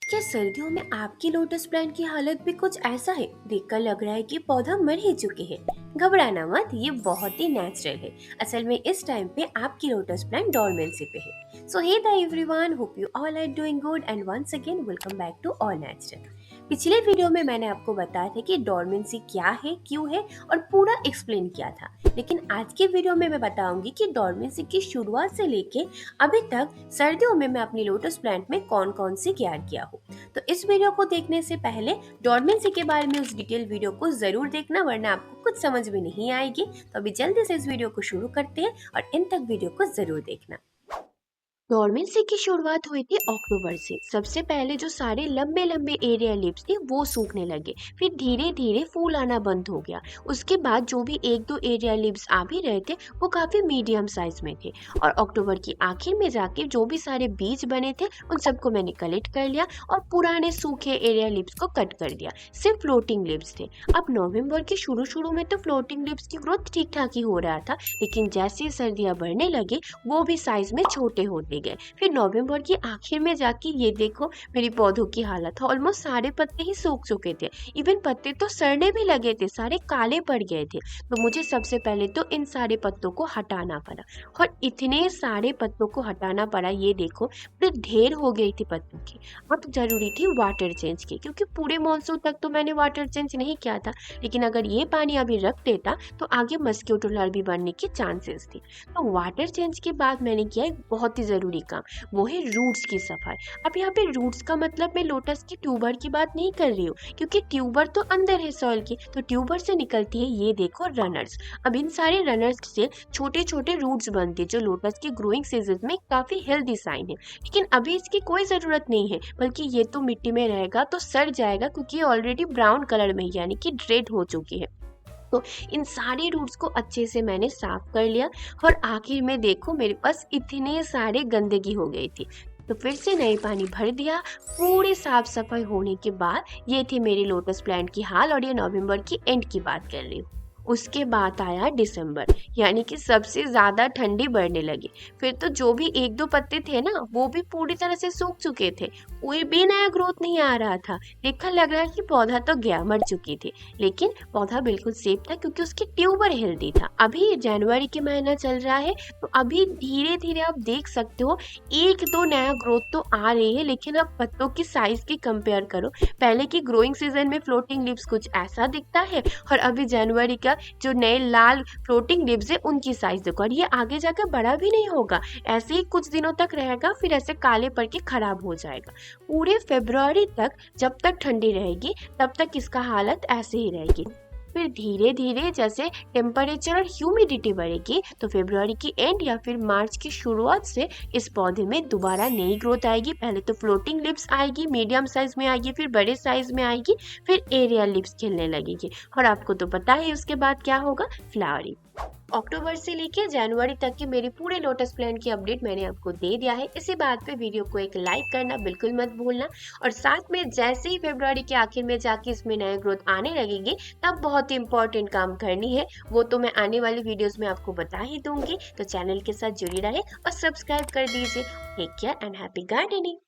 क्या सर्दियों में आपकी लोटस प्लांट की हालत भी कुछ ऐसा है? देखकर लग रहा है कि पौधा मर ही चुके हैं। घबराना मत, ये बहुत ही नेचुरल है। असल में इस टाइम पे आपकी लोटस प्लांट डोरमेंसी पे है। So hey the everyone, hope you all are doing good and once again welcome back to all natural. पिछले वीडियो में मैंने आपको बताया था कि डोरमेंसी क्या है, क्यों है और पूरा एक्सप्लेन किया था। लेकिन आज के वीडियो में मैं बताऊंगी कि डोरमेंसी की शुरुआत से लेके अभी तक सर्दियों में मैं अपनी लोटस प्लांट में कौन कौन सी केयर किया हूँ। तो इस वीडियो को देखने से पहले डोरमेंसी के बारे में उस डिटेल वीडियो को जरूर देखना, वरना आपको कुछ समझ में नहीं आएगी। तो अभी जल्दी से इस वीडियो को शुरू करते हैं और इन तक वीडियो को जरूर देखना। डोरमेंसी की शुरुआत हुई थी अक्टूबर से। सबसे पहले जो सारे लंबे लंबे एरिया लिप्स थे वो सूखने लगे, फिर धीरे धीरे फूल आना बंद हो गया। उसके बाद जो भी एक दो एरिया लिप्स आ भी रहे थे वो काफी मीडियम साइज में थे, और अक्टूबर की आखिर में जाके जो भी सारे बीज बने थे उन सबको मैंने कलेक्ट कर लिया और पुराने सूखे एरिया लिप्स को कट कर दिया। सिर्फ फ्लोटिंग लिप्स थे। अब नवंबर के शुरू में तो फ्लोटिंग लिप्स की ग्रोथ ठीक ठाक ही हो रहा था, लेकिन जैसे ही सर्दियां बढ़ने लगे वो भी साइज में छोटे होते गए। फिर नवंबर के आखिर में जाके ये देखो मेरी पौधों की हालत, ऑलमोस्ट सारे पत्ते ही सूख चुके थे। इवन पत्ते तो सड़ने भी लगे थे, सारे काले पड़ गए थे। तो मुझे सबसे पहले तो इन सारे पत्तों को हटाना पड़ा, और इतने सारे पत्तों को हटाना पड़ा, ये देखो पूरे ढेर हो गई थी पत्तों की। अब जरूरी थी वाटर चेंज की, क्योंकि पूरे मानसून तक तो मैंने वाटर चेंज नहीं किया था, लेकिन अगर ये पानी अभी रख देता तो आगे मस्किटो लार्वा बनने की चांसेस थी। तो वाटर चेंज के बाद मैंने किया एक बहुत ही जरूरी काम, वो है रूट्स की सफाई। अब यहाँ पे रूट्स का मतलब मैं लोटस की ट्यूबर की बात नहीं कर रही हूँ, क्योंकि ट्यूबर तो अंदर है सॉइल की, तो ट्यूबर से निकलती है ये देखो रनर्स। अब इन सारे रनर्स से छोटे छोटे रूट्स बनते हैं, जो लोटस की ग्रोइंग सीजन में काफी हेल्दी साइन है। लेकिन अभी इसकी कोई जरूरत नहीं है, बल्कि ये तो मिट्टी में रहेगा तो सड़ जाएगा, क्योंकि ये ऑलरेडी ब्राउन कलर में यानी कि रेड हो चुकी है। तो इन सारे रूट्स को अच्छे से मैंने साफ कर लिया, और आखिर में देखो मेरे पास इतने सारे गंदगी हो गई थी। तो फिर से नए पानी भर दिया। पूरे साफ सफाई होने के बाद ये थी मेरी लोटस प्लांट की हाल, और ये नवंबर की एंड की बात कर रही हूँ। उसके बाद आया दिसंबर, यानी कि सबसे ज्यादा ठंडी बढ़ने लगी। फिर तो जो भी एक दो पत्ते थे ना वो भी पूरी तरह से सूख चुके थे, कोई भी नया ग्रोथ नहीं आ रहा था। देखकर लग रहा कि पौधा तो गया, मर चुकी थी। लेकिन पौधा बिल्कुल सेफ था, क्योंकि उसकी ट्यूबर हेल्दी था। अभी जनवरी के महीना चल रहा है, तो अभी धीरे धीरे आप देख सकते हो एक दो नया ग्रोथ तो आ रही है। लेकिन अब पत्तों की साइज की कंपेयर करो, पहले की ग्रोइंग सीजन में फ्लोटिंग लिप्स कुछ ऐसा दिखता है, और अभी जनवरी का जो नए लाल फ्लोटिंग लिप्स है उनकी साइज देखो, और ये आगे जाकर बड़ा भी नहीं होगा, ऐसे ही कुछ दिनों तक रहेगा, फिर ऐसे काले पड़ के खराब हो जाएगा। पूरे फरवरी तक जब तक ठंडी रहेगी तब तक इसका हालत ऐसे ही रहेगी। फिर धीरे धीरे जैसे टेम्परेचर और ह्यूमिडिटी बढ़ेगी, तो फरवरी की एंड या फिर मार्च की शुरुआत से इस पौधे में दोबारा नई ग्रोथ आएगी। पहले तो फ्लोटिंग लिप्स आएगी, मीडियम साइज में आएगी, फिर बड़े साइज में आएगी, फिर एरियल लिप्स खिलने लगेगी, और आपको तो पता है उसके बाद क्या होगा, फ्लावरिंग। अक्टूबर से लेके जनवरी तक की मेरी पूरे लोटस प्लांट की अपडेट मैंने आपको दे दिया है। इसी बात पे वीडियो को एक लाइक करना बिल्कुल मत भूलना, और साथ में जैसे ही फरवरी के आखिर में जाके इसमें नया ग्रोथ आने लगेगी तब बहुत ही इंपॉर्टेंट काम करनी है, वो तो मैं आने वाली वीडियोस में आपको बता ही दूंगी। तो चैनल के साथ जुड़ी रहे और सब्सक्राइब कर दीजिए। Take care and happy gardening.